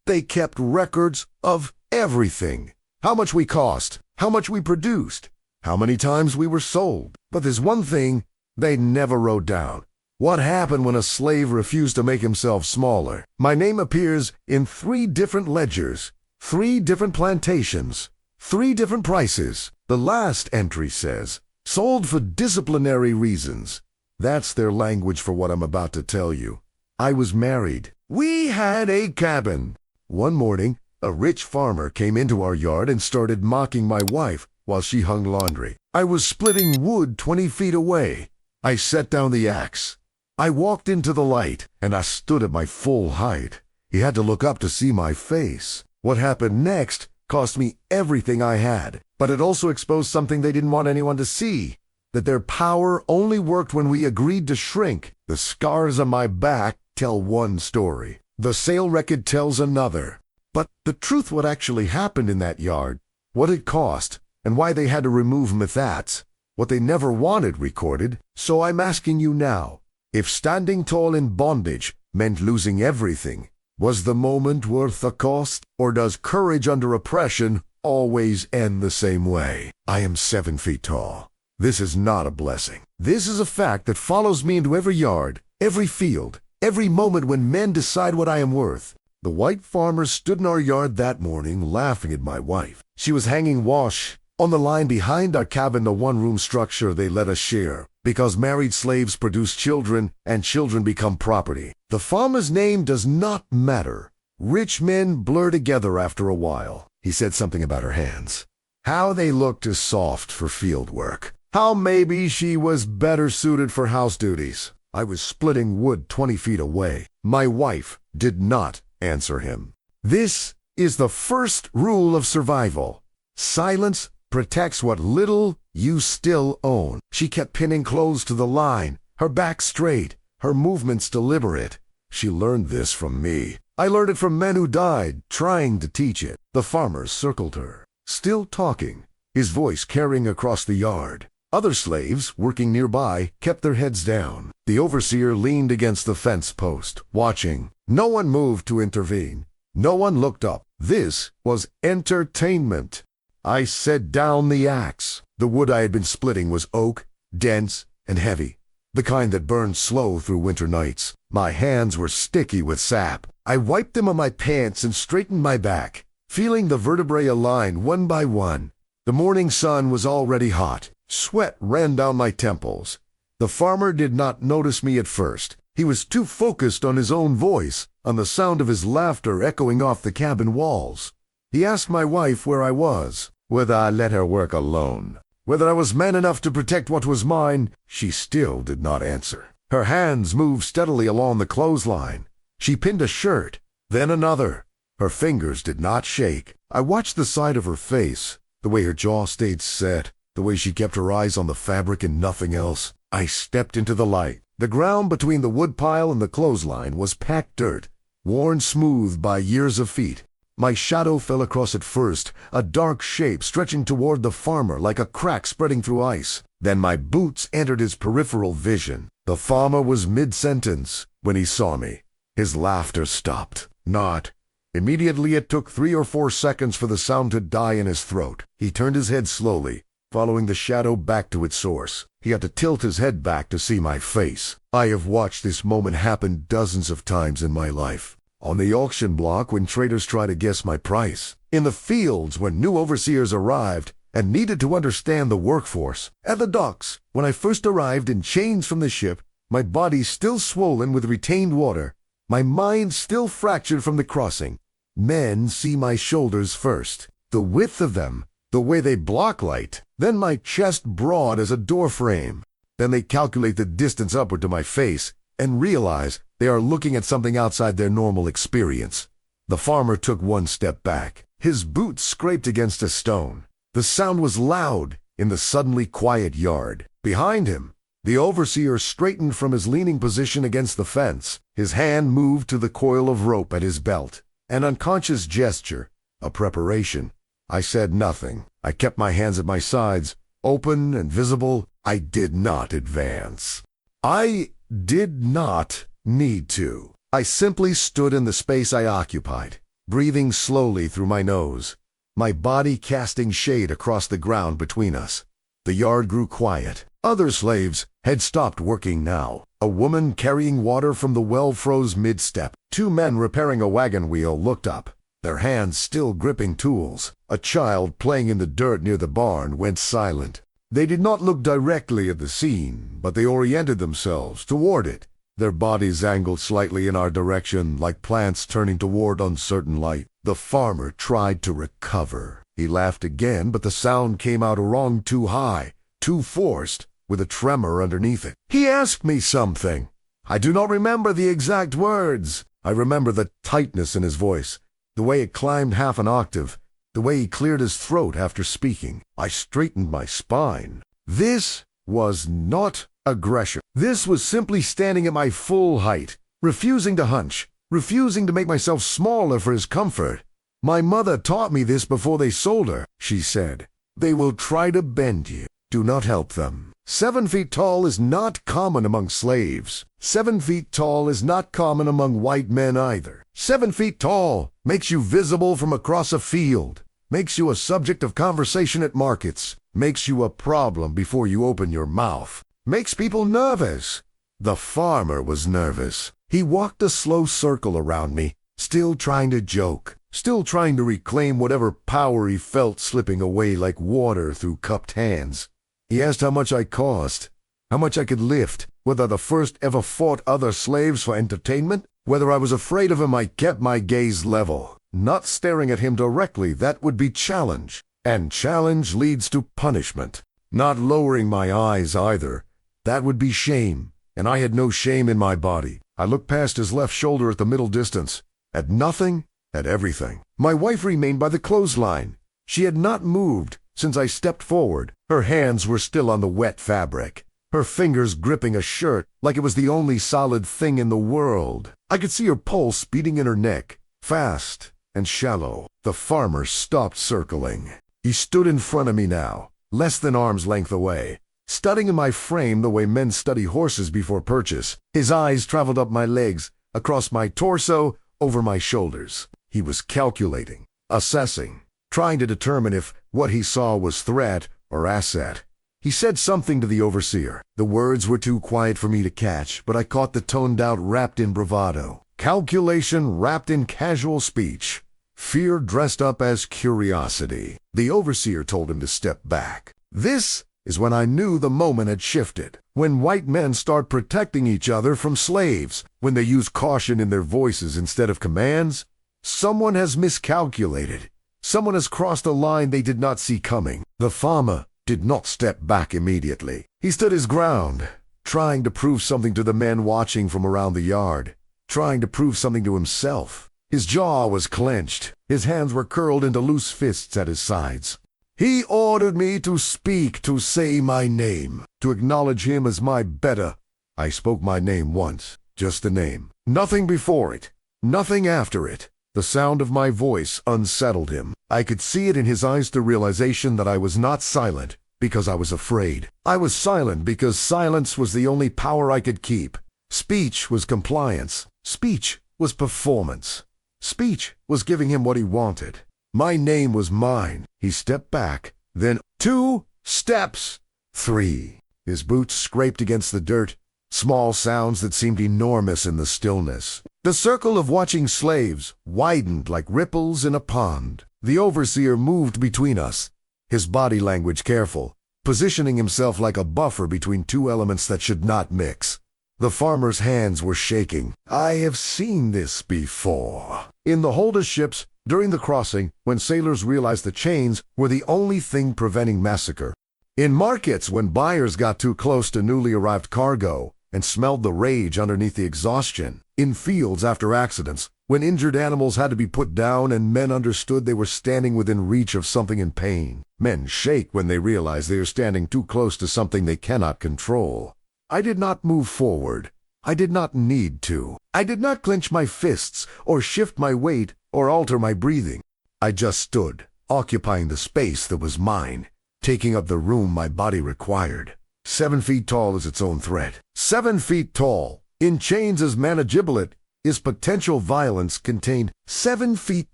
They kept records of everything. How much we cost, how much we produced, how many times we were sold. But there's one thing they never wrote down. What happened when a slave refused to make himself smaller? My name appears in 3 different ledgers, 3 different plantations, 3 different prices. The last entry says, sold for disciplinary reasons. That's their language for what I'm about to tell you. I was married. We had a cabin. One morning, a rich farmer came into our yard and started mocking my wife while she hung laundry. I was splitting wood 20 feet away. I set down the axe. I walked into the light, and I stood at my full height. He had to look up to see my face. What happened next cost me everything I had, but it also exposed something they didn't want anyone to see, that their power only worked when we agreed to shrink. The scars on my back tell one story. The sale record tells another. But the truth, what actually happened in that yard, what it cost, and why they had to remove methats, what they never wanted recorded. So I'm asking you now, if standing tall in bondage meant losing everything, was the moment worth the cost? Or does courage under oppression always end the same way? I am 7 feet tall. This is not a blessing. This is a fact that follows me into every yard, every field, every moment when men decide what I am worth. The white farmer stood in our yard that morning laughing at my wife. She was hanging wash on the line behind our cabin, the one-room structure they let us share, because married slaves produce children and children become property. The farmer's name does not matter. Rich men blur together after a while. He said something about her hands. How they looked is soft for field work. How maybe she was better suited for house duties. I was splitting wood 20 feet away. My wife did not answer him. This is the first rule of survival. Silence protects what little you still own. She kept pinning clothes to the line, her back straight, her movements deliberate. She learned this from me. I learned it from men who died trying to teach it. The farmer circled her, still talking, his voice carrying across the yard. Other slaves, working nearby, kept their heads down. The overseer leaned against the fence post, watching. No one moved to intervene. No one looked up. This was entertainment. I set down the axe. The wood I had been splitting was oak, dense and heavy, the kind that burned slow through winter nights. My hands were sticky with sap. I wiped them on my pants and straightened my back, feeling the vertebrae align one by one. The morning sun was already hot. Sweat ran down my temples. The farmer did not notice me at first. He was too focused on his own voice, on the sound of his laughter echoing off the cabin walls. He asked my wife where I was, whether I let her work alone, whether I was man enough to protect what was mine. She still did not answer. Her hands moved steadily along the clothesline. She pinned a shirt, then another. Her fingers did not shake. I watched the side of her face, the way her jaw stayed set, the way she kept her eyes on the fabric and nothing else. I stepped into the light. The ground between the woodpile and the clothesline was packed dirt, worn smooth by years of feet. My shadow fell across it first, a dark shape stretching toward the farmer like a crack spreading through ice. Then my boots entered his peripheral vision. The farmer was mid-sentence when he saw me. His laughter stopped. Not. Immediately it took 3 or 4 seconds for the sound to die in his throat. He turned his head slowly, following the shadow back to its source. He had to tilt his head back to see my face. I have watched this moment happen dozens of times in my life. On the auction block when traders try to guess my price. In the fields when new overseers arrived and needed to understand the workforce. At the docks when I first arrived in chains from the ship, my body still swollen with retained water, my mind still fractured from the crossing. Men see my shoulders first, the width of them, the way they block light, then my chest broad as a door frame. Then they calculate the distance upward to my face and realize they are looking at something outside their normal experience. The farmer took 1 step back. His boots scraped against a stone. The sound was loud in the suddenly quiet yard. Behind him, the overseer straightened from his leaning position against the fence. His hand moved to the coil of rope at his belt. An unconscious gesture, a preparation. I said nothing. I kept my hands at my sides, open and visible. I did not advance. I did not need to. I simply stood in the space I occupied. breathing slowly through my nose, my body casting shade across the ground between us. The yard grew quiet. Other slaves had stopped working now. A woman carrying water from the well froze mid-step. 2 men repairing a wagon wheel looked up, their hands still gripping tools. A child playing in the dirt near the barn went silent. They did not look directly at the scene, but they oriented themselves toward it. Their bodies angled slightly in our direction, like plants turning toward uncertain light. The farmer tried to recover. He laughed again, but the sound came out wrong, too high, too forced, with a tremor underneath it. He asked me something. I do not remember the exact words. I remember the tightness in his voice, the way it climbed half an octave, the way he cleared his throat after speaking. I straightened my spine. This was not aggression. This was simply standing at my full height, refusing to hunch, refusing to make myself smaller for his comfort. My mother taught me this before they sold her, she said. They will try to bend you. Do not help them. 7 feet tall is not common among slaves. 7 feet tall is not common among white men either. 7 feet tall makes you visible from across a field, makes you a subject of conversation at markets, makes you a problem before you open your mouth, makes people nervous. The farmer was nervous. He walked a slow circle around me, still trying to joke, still trying to reclaim whatever power he felt slipping away like water through cupped hands. He asked how much I cost, how much I could lift, whether the first ever fought other slaves for entertainment, whether I was afraid of him. I kept my gaze level, not staring at him directly. That would be challenge, and challenge leads to punishment. Not lowering my eyes either. That would be shame, and I had no shame in my body. I looked past his left shoulder at the middle distance, at nothing, at everything. My wife remained by the clothesline. She had not moved since I stepped forward. Her hands were still on the wet fabric, her fingers gripping a shirt like it was the only solid thing in the world. I could see her pulse beating in her neck, fast and shallow. The farmer stopped circling. He stood in front of me now, less than arm's length away, studying my frame the way men study horses before purchase. His eyes traveled up my legs, across my torso, over my shoulders. He was calculating, assessing, trying to determine if what he saw was threat or asset. He said something to the overseer. The words were too quiet for me to catch, but I caught the toned out, wrapped in bravado. Calculation wrapped in casual speech. Fear dressed up as curiosity. The overseer told him to step back. This is when I knew the moment had shifted. When white men start protecting each other from slaves, when they use caution in their voices instead of commands, someone has miscalculated. Someone has crossed a line they did not see coming. The farmer did not step back immediately. He stood his ground, trying to prove something to the men watching from around the yard, trying to prove something to himself. His jaw was clenched. His hands were curled into loose fists at his sides. He ordered me to speak, to say my name, to acknowledge him as my better. I spoke my name once, just the name. Nothing before it, nothing after it. The sound of my voice unsettled him. I could see it in his eyes, the realization that I was not silent because I was afraid. I was silent because silence was the only power I could keep. Speech was compliance. Speech was performance. Speech was giving him what he wanted. My name was mine. He stepped back, then 2 steps, 3. His boots scraped against the dirt, small sounds that seemed enormous in the stillness. The circle of watching slaves widened like ripples in a pond. The overseer moved between us, his body language careful, positioning himself like a buffer between 2 elements that should not mix. The farmer's hands were shaking. I have seen this before. In the Holder ships, during the crossing, when sailors realized the chains were the only thing preventing massacre. In markets, when buyers got too close to newly arrived cargo and smelled the rage underneath the exhaustion. In fields after accidents, when injured animals had to be put down and men understood they were standing within reach of something in pain. Men shake when they realize they are standing too close to something they cannot control. I did not move forward. I did not need to. I did not clench my fists or shift my weight or alter my breathing. I just stood, occupying the space that was mine, taking up the room my body required. 7 feet tall is its own threat. 7 feet tall, in chains as managible, is potential violence contained 7 feet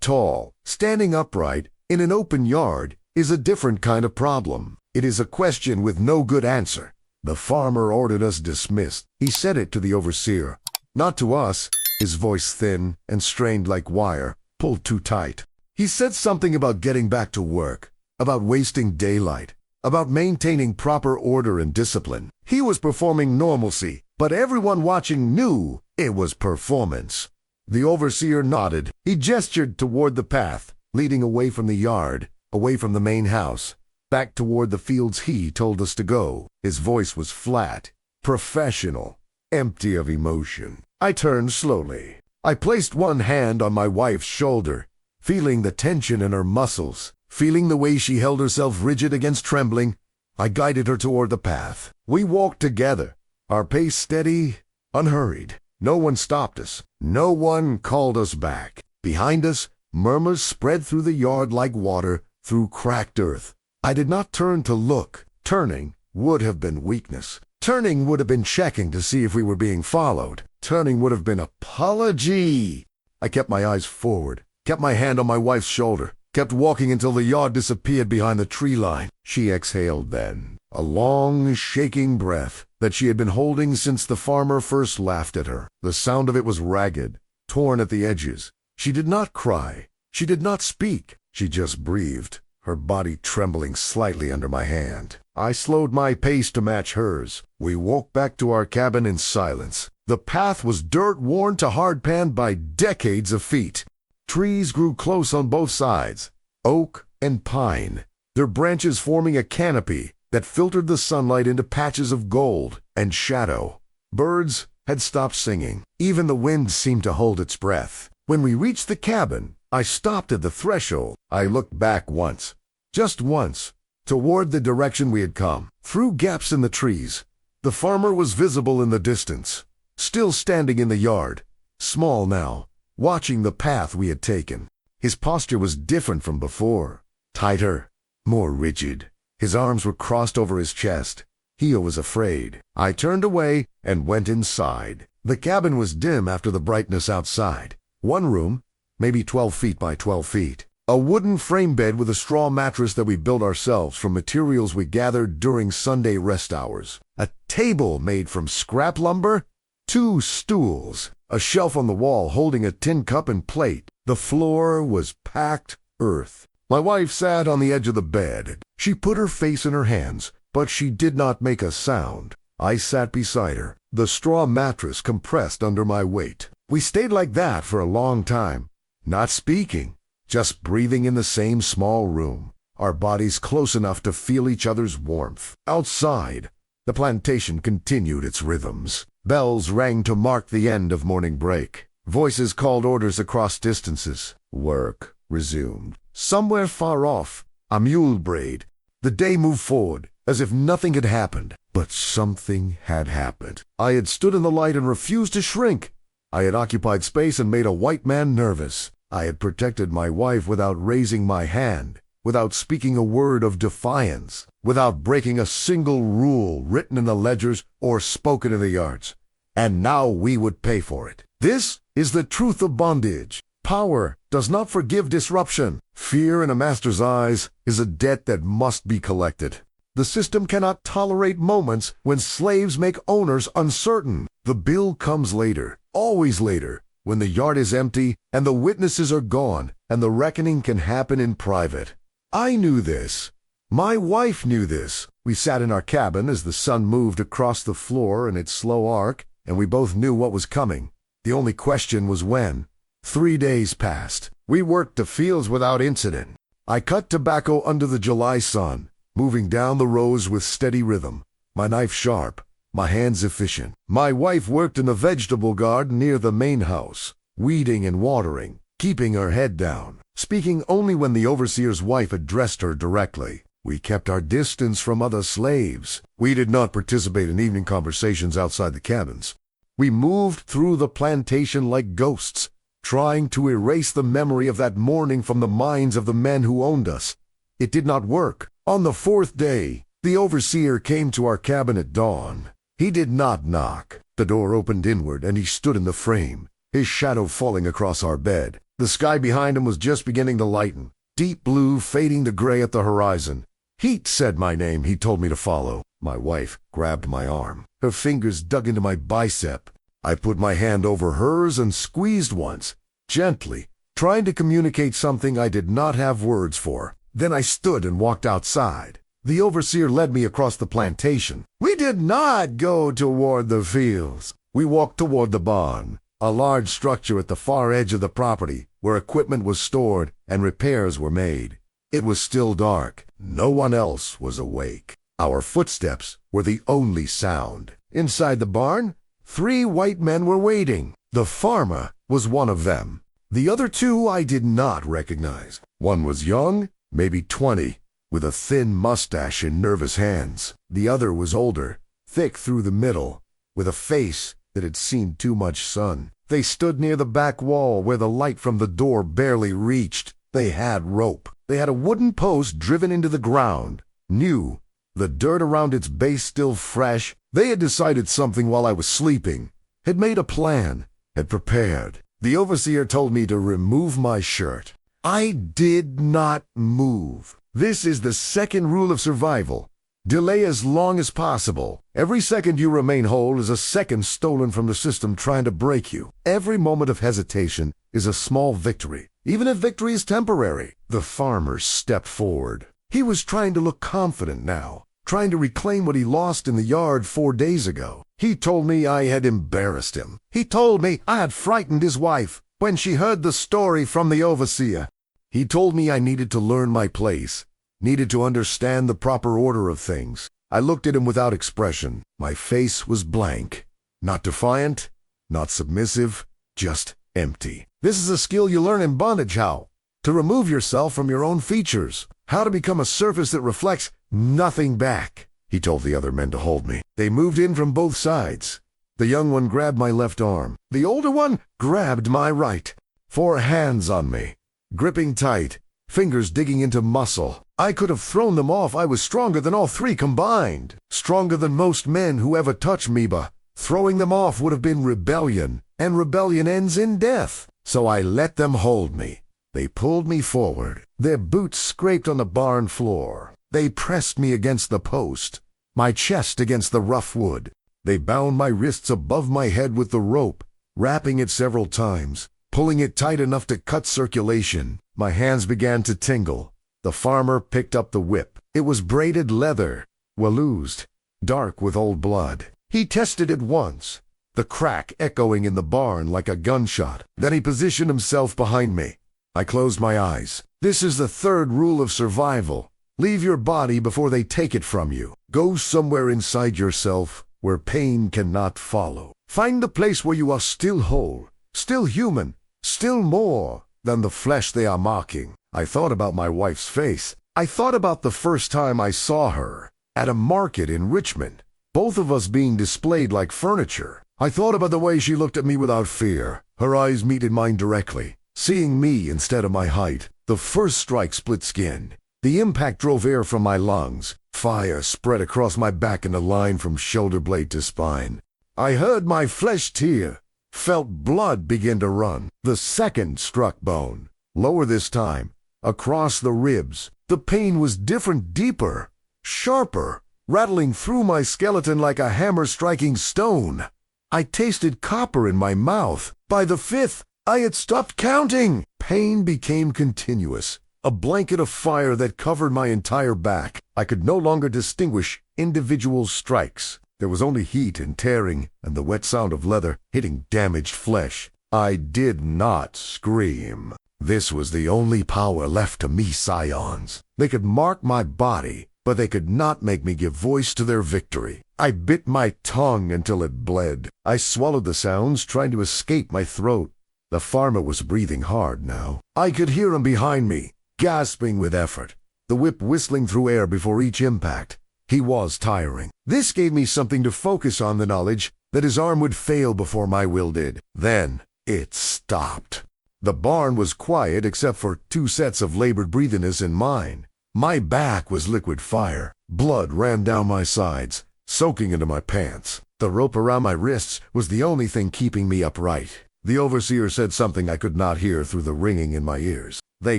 tall. Standing upright in an open yard is a different kind of problem. It is a question with no good answer. The farmer ordered us dismissed. He said it to the overseer, not to us, his voice thin and strained like wire, pulled too tight. He said something about getting back to work, about wasting daylight, about maintaining proper order and discipline. He was performing normalcy, but everyone watching knew it was performance. The overseer nodded. He gestured toward the path, leading away from the yard, away from the main house, back toward the fields he told us to go. His voice was flat, professional, empty of emotion. I turned slowly. I placed one hand on my wife's shoulder, feeling the tension in her muscles, feeling the way she held herself rigid against trembling. I guided her toward the path. We walked together, our pace steady, unhurried. No one stopped us. No one called us back. Behind us, murmurs spread through the yard like water through cracked earth. I did not turn to look. Turning would have been weakness. Turning would have been checking to see if we were being followed. Turning would have been apology. I kept my eyes forward, kept my hand on my wife's shoulder, kept walking until the yard disappeared behind the tree line. She exhaled then, a long, shaking breath that she had been holding since the farmer first laughed at her. The sound of it was ragged, torn at the edges. She did not cry. She did not speak. She just breathed, her body trembling slightly under my hand. I slowed my pace to match hers. We walked back to our cabin in silence. The path was dirt-worn to hardpan by decades of feet. Trees grew close on both sides, oak and pine, their branches forming a canopy that filtered the sunlight into patches of gold and shadow. Birds had stopped singing. Even the wind seemed to hold its breath. When we reached the cabin, I stopped at the threshold. I looked back once, just once, toward the direction we had come. Through gaps in the trees, the farmer was visible in the distance, still standing in the yard, small now, watching the path we had taken. His posture was different from before, tighter, more rigid. His arms were crossed over his chest. He was afraid. I turned away and went inside. The cabin was dim after the brightness outside. One room, maybe 12 feet by 12 feet. A wooden frame bed with a straw mattress that we built ourselves from materials we gathered during Sunday rest hours. A table made from scrap lumber. 2 stools. A shelf on the wall holding a tin cup and plate. The floor was packed earth. My wife sat on the edge of the bed. She put her face in her hands, but she did not make a sound. I sat beside her, the straw mattress compressed under my weight. We stayed like that for a long time, not speaking, just breathing in the same small room, our bodies close enough to feel each other's warmth. Outside, the plantation continued its rhythms. Bells rang to mark the end of morning break. Voices called orders across distances. Work resumed. Somewhere far off, a mule brayed. The day moved forward, as if nothing had happened. But something had happened. I had stood in the light and refused to shrink. I had occupied space and made a white man nervous. I had protected my wife without raising my hand, without speaking a word of defiance, without breaking a single rule written in the ledgers or spoken in the yards. And now we would pay for it. This is the truth of bondage. Power does not forgive disruption. Fear in a master's eyes is a debt that must be collected. The system cannot tolerate moments when slaves make owners uncertain. The bill comes later, always later, when the yard is empty and the witnesses are gone and the reckoning can happen in private. I knew this. My wife knew this. We sat in our cabin as the sun moved across the floor in its slow arc, and we both knew what was coming. The only question was when. 3 days passed. We worked the fields without incident. I cut tobacco under the July sun, moving down the rows with steady rhythm, my knife sharp, my hands efficient. My wife worked in the vegetable garden near the main house, weeding and watering, keeping her head down, speaking only when the overseer's wife addressed her directly. We kept our distance from other slaves. We did not participate in evening conversations outside the cabins. We moved through the plantation like ghosts, trying to erase the memory of that morning from the minds of the men who owned us. It did not work. On the 4th day, the overseer came to our cabin at dawn. He did not knock. The door opened inward, and he stood in the frame, his shadow falling across our bed. The sky behind him was just beginning to lighten, deep blue fading to gray at the horizon. Heat said my name. He told me to follow. My wife grabbed my arm. Her fingers dug into my bicep. I put my hand over hers and squeezed once, gently, trying to communicate something I did not have words for. Then I stood and walked outside. The overseer led me across the plantation. We did not go toward the fields. We walked toward the barn, a large structure at the far edge of the property where equipment was stored and repairs were made. It was still dark. No one else was awake. Our footsteps were the only sound. Inside the barn, 3 white men were waiting. The farmer was one of them. The other 2 I did not recognize. One was young, maybe 20, with a thin mustache and nervous hands. The other was older, thick through the middle, with a face that had seen too much sun. They stood near the back wall where the light from the door barely reached. They had rope. They had a wooden post driven into the ground, new, the dirt around its base still fresh. They had decided something while I was sleeping, had made a plan, had prepared. The overseer told me to remove my shirt. I did not move. This is the second rule of survival. Delay as long as possible. Every second you remain whole is a second stolen from the system trying to break you. Every moment of hesitation is a small victory, even if victory is temporary. The farmer stepped forward. He was trying to look confident now, trying to reclaim what he lost in the yard 4 days ago. He told me I had embarrassed him. He told me I had frightened his wife when she heard the story from the overseer. He told me I needed to learn my place, needed to understand the proper order of things. I looked at him without expression. My face was blank. Not defiant, not submissive, just empty. This is a skill you learn in bondage, how to remove yourself from your own features, how to become a surface that reflects nothing back. He told the other men to hold me. They moved in from both sides. The young one grabbed my left arm. The older one grabbed my right. 4 hands on me, gripping tight, fingers digging into muscle. I could have thrown them off. I was stronger than all 3 combined, stronger than most men who ever touched me, but throwing them off would have been rebellion, and rebellion ends in death. So I let them hold me. They pulled me forward. Their boots scraped on the barn floor. They pressed me against the post, my chest against the rough wood. They bound my wrists above my head with the rope, wrapping it several times, pulling it tight enough to cut circulation. My hands began to tingle. The farmer picked up the whip. It was braided leather, well-used, dark with old blood. He tested it once, the crack echoing in the barn like a gunshot. Then he positioned himself behind me. I closed my eyes. This is the 3rd rule of survival. Leave your body before they take it from you. Go somewhere inside yourself where pain cannot follow. Find the place where you are still whole, still human, still more than the flesh they are mocking. I thought about my wife's face. I thought about the first time I saw her at a market in Richmond, both of us being displayed like furniture. I thought about the way she looked at me without fear, her eyes meeting mine directly, seeing me instead of my height. The first strike split skin. The impact drove air from my lungs. Fire spread across my back in a line from shoulder blade to spine. I heard my flesh tear, felt blood begin to run. The second struck bone, lower this time, across the ribs. The pain was different, deeper, sharper, rattling through my skeleton like a hammer striking stone. I tasted copper in my mouth. By the 5th, I had stopped counting. Pain became continuous, a blanket of fire that covered my entire back. I could no longer distinguish individual strikes. There was only heat and tearing and the wet sound of leather hitting damaged flesh. I did not scream. This was the only power left to me scions. They could mark my body, but they could not make me give voice to their victory. I bit my tongue until it bled. I swallowed the sounds, trying to escape my throat. The farmer was breathing hard now. I could hear him behind me, gasping with effort, the whip whistling through air before each impact. He was tiring. This gave me something to focus on, the knowledge that his arm would fail before my will did. Then it stopped. The barn was quiet except for 2 sets of labored breathiness in mine. My back was liquid fire. Blood ran down my sides, soaking into my pants. The rope around my wrists was the only thing keeping me upright. The overseer said something I could not hear through the ringing in my ears. They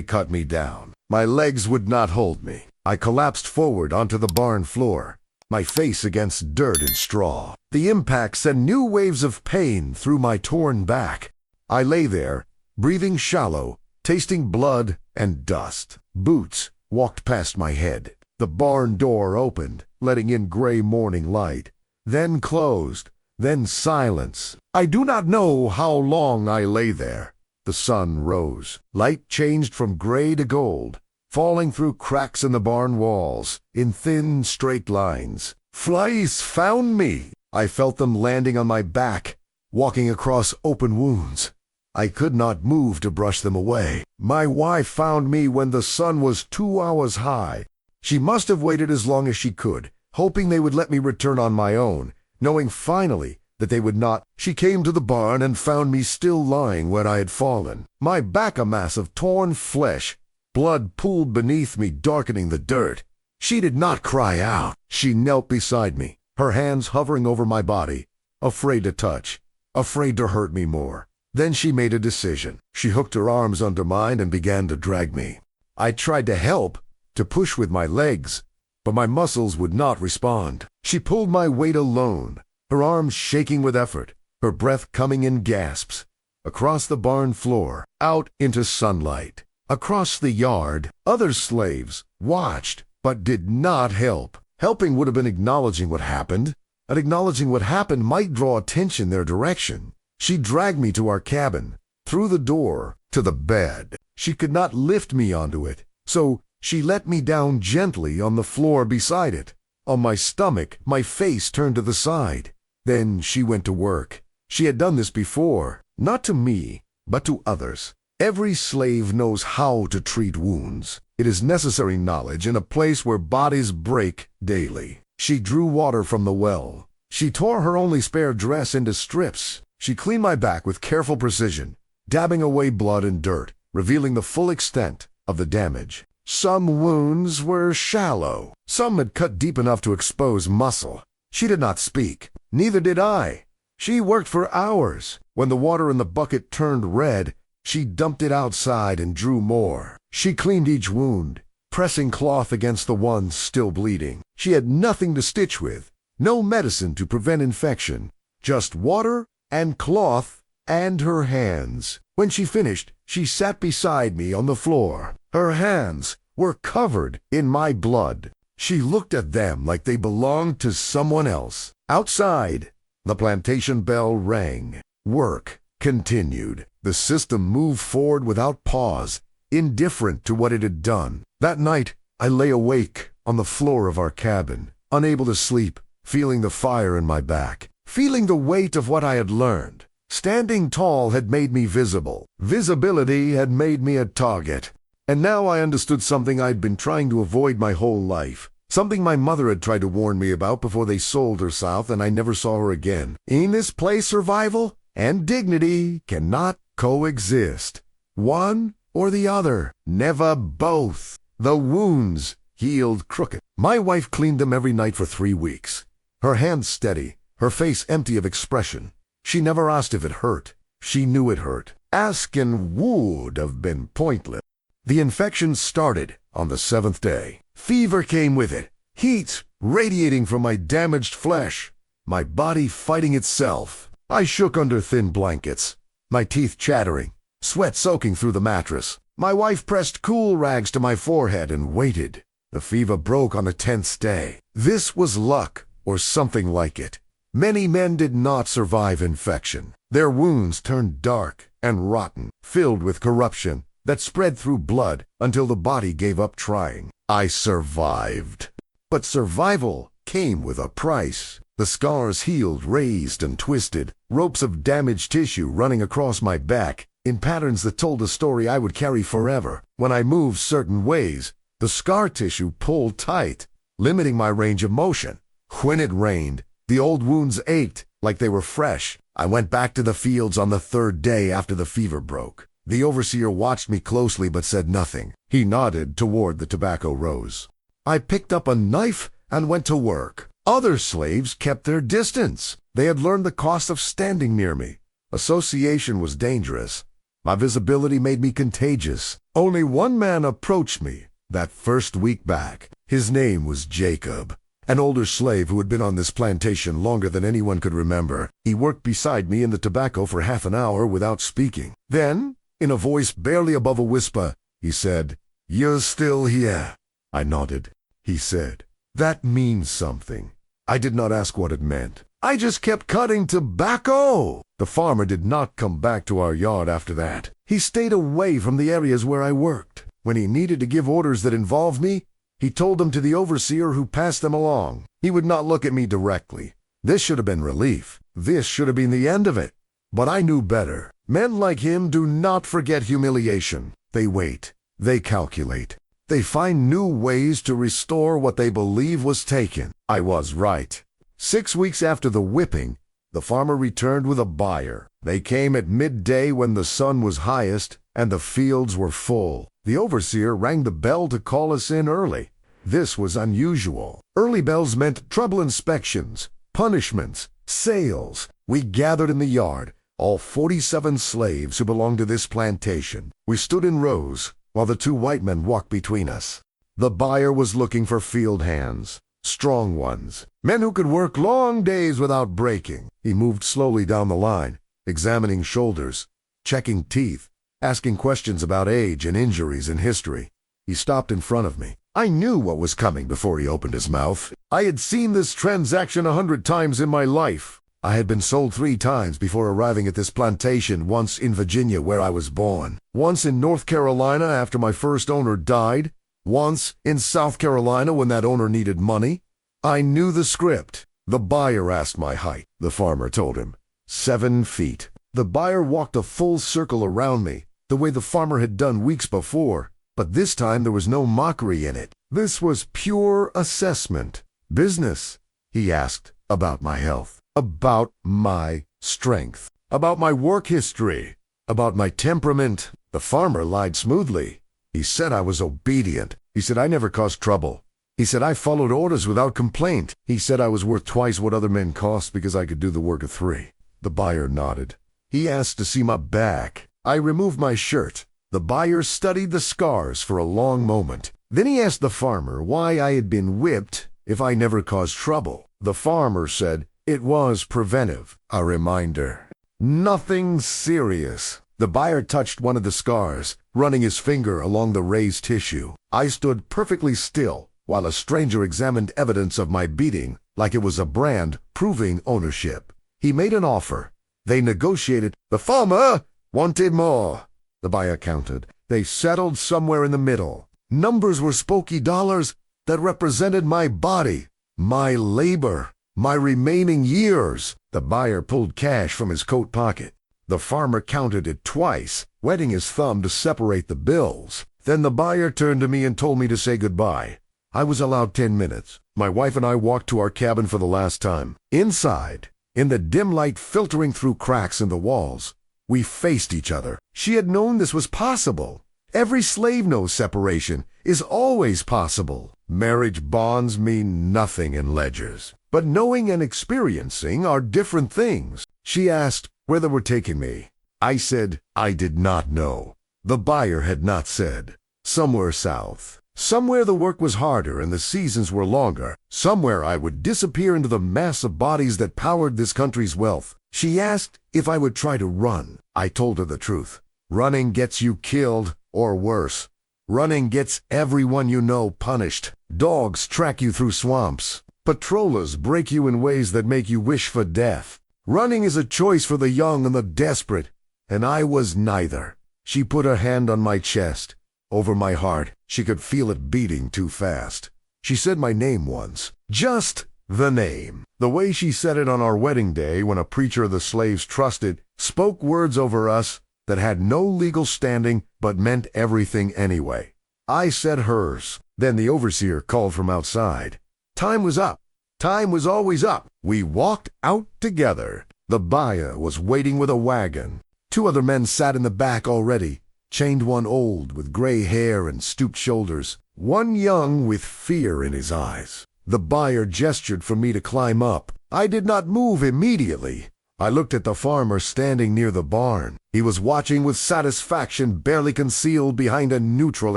cut me down. My legs would not hold me. I collapsed forward onto the barn floor, my face against dirt and straw. The impact sent new waves of pain through my torn back. I lay there, breathing shallow, tasting blood and dust. Boots walked past my head. The barn door opened, letting in gray morning light, then closed, then silence. I do not know how long I lay there. The sun rose. Light changed from gray to gold, falling through cracks in the barn walls, in thin, straight lines. Flies found me. I felt them landing on my back, walking across open wounds. I could not move to brush them away. My wife found me when the sun was 2 hours high. She must have waited as long as she could, hoping they would let me return on my own, knowing finally that they would not. She came to the barn and found me still lying where I had fallen. My back a mass of torn flesh, blood pooled beneath me, darkening the dirt. She did not cry out. She knelt beside me, her hands hovering over my body, afraid to touch, afraid to hurt me more. Then she made a decision. She hooked her arms under mine and began to drag me. I tried to help, to push with my legs, but my muscles would not respond. She pulled my weight alone, her arms shaking with effort, her breath coming in gasps. Across the barn floor, out into sunlight. Across the yard, other slaves watched, but did not help. Helping would have been acknowledging what happened, and acknowledging what happened might draw attention their direction. She dragged me to our cabin, through the door, to the bed. She could not lift me onto it, so she let me down gently on the floor beside it, on my stomach, my face turned to the side. Then she went to work. She had done this before, not to me, but to others. Every slave knows how to treat wounds. It is necessary knowledge in a place where bodies break daily. She drew water from the well. She tore her only spare dress into strips. She cleaned my back with careful precision, dabbing away blood and dirt, revealing the full extent of the damage. Some wounds were shallow. Some had cut deep enough to expose muscle. She did not speak. Neither did I. She worked for hours. When the water in the bucket turned red, she dumped it outside and drew more. She cleaned each wound, pressing cloth against the one still bleeding. She had nothing to stitch with, no medicine to prevent infection, just water and cloth and her hands. When she finished, she sat beside me on the floor. Her hands were covered in my blood. She looked at them like they belonged to someone else. Outside, the plantation bell rang. Work continued. The system moved forward without pause, indifferent to what it had done. That night, I lay awake on the floor of our cabin, unable to sleep, feeling the fire in my back, feeling the weight of what I had learned. Standing tall had made me visible. Visibility had made me a target. And now I understood something I'd been trying to avoid my whole life. Something my mother had tried to warn me about before they sold her south and I never saw her again. In this place, survival and dignity cannot coexist. One or the other, never both. The wounds healed crooked. My wife cleaned them every night for 3 weeks. Her hands steady, her face empty of expression. She never asked if it hurt. She knew it hurt. Asking would have been pointless. The infection started on the 7th day. Fever came with it, heat radiating from my damaged flesh, my body fighting itself. I shook under thin blankets, my teeth chattering, sweat soaking through the mattress. My wife pressed cool rags to my forehead and waited. The fever broke on the 10th day. This was luck, or something like it. Many men did not survive infection. Their wounds turned dark and rotten, filled with corruption that spread through blood until the body gave up trying. I survived. But survival came with a price. The scars healed, raised, and twisted, ropes of damaged tissue running across my back in patterns that told a story I would carry forever. When I moved certain ways, the scar tissue pulled tight, limiting my range of motion. When it rained, the old wounds ached like they were fresh. I went back to the fields on the 3rd day after the fever broke. The overseer watched me closely but said nothing. He nodded toward the tobacco rows. I picked up a knife and went to work. Other slaves kept their distance. They had learned the cost of standing near me, Association was dangerous. My visibility made me contagious. Only one man approached me that first week back. His name was Jacob, an older slave who had been on this plantation longer than anyone could remember. He worked beside me in the tobacco for half an hour without speaking. Then, in a voice barely above a whisper, he said, "You're still here." I nodded. He said, "That means something." I did not ask what it meant. I just kept cutting tobacco. The farmer did not come back to our yard after that. He stayed away from the areas where I worked. When he needed to give orders that involved me, he told them to the overseer who passed them along. He would not look at me directly. This should have been relief. This should have been the end of it. But I knew better. Men like him do not forget humiliation. They wait. They calculate. They find new ways to restore what they believe was taken. I was right. 6 weeks after the whipping, the farmer returned with a buyer. They came at midday when the sun was highest and the fields were full. The overseer rang the bell to call us in early. This was unusual. Early bells meant trouble inspections, punishments, sales. We gathered in the yard, all 47 slaves who belonged to this plantation. We stood in rows while the 2 white men walked between us. The buyer was looking for field hands. Strong ones, men who could work long days without breaking. He moved slowly down the line, examining shoulders, checking teeth, asking questions about age and injuries and history. He stopped in front of me. I knew what was coming before he opened his mouth. I had seen this transaction 100 times in my life. I had been sold 3 times before arriving at this plantation, once in Virginia where I was born, once in North Carolina after my first owner died, once in South Carolina when that owner needed money. I knew the script. The buyer asked my height. The farmer told him, 7 feet. The buyer walked a full circle around me, the way the farmer had done weeks before, but this time there was no mockery in it. This was pure assessment. Business, he asked, about my health, about my strength, about my work history, about my temperament. The farmer lied smoothly. He said I was obedient. He said I never caused trouble. He said I followed orders without complaint. He said I was worth twice what other men cost because I could do the work of 3. The buyer nodded. He asked to see my back. I removed my shirt. The buyer studied the scars for a long moment. Then he asked the farmer why I had been whipped if I never caused trouble. The farmer said it was preventive, a reminder. Nothing serious. The buyer touched one of the scars, running his finger along the raised tissue. I stood perfectly still while a stranger examined evidence of my beating like it was a brand proving ownership. He made an offer. They negotiated. The farmer wanted more. The buyer counted. They settled somewhere in the middle. Numbers were spooky dollars that represented my body, my labor, my remaining years. The buyer pulled cash from his coat pocket. The farmer counted it twice, wetting his thumb to separate the bills. Then the buyer turned to me and told me to say goodbye. I was allowed 10 minutes. My wife and I walked to our cabin for the last time. Inside, in the dim light filtering through cracks in the walls, we faced each other. She had known this was possible. Every slave knows separation is always possible. Marriage bonds mean nothing in ledgers. But knowing and experiencing are different things. She asked where they were taking me. I said I did not know. The buyer had not said. Somewhere south. Somewhere the work was harder and the seasons were longer. Somewhere I would disappear into the mass of bodies that powered this country's wealth. She asked if I would try to run. I told her the truth. Running gets you killed, or worse. Running gets everyone you know punished. Dogs track you through swamps. Patrollers break you in ways that make you wish for death. Running is a choice for the young and the desperate, and I was neither. She put her hand on my chest. Over my heart, she could feel it beating too fast. She said my name once. Just the name. The way she said it on our wedding day when a preacher the slaves trusted spoke words over us that had no legal standing but meant everything anyway. I said hers. Then the overseer called from outside. Time was up. Time was always up. We walked out together. The buyer was waiting with a wagon. 2 other men sat in the back already, chained, one old with gray hair and stooped shoulders, one young with fear in his eyes. The buyer gestured for me to climb up. I did not move immediately. I looked at the farmer standing near the barn. He was watching with satisfaction barely concealed behind a neutral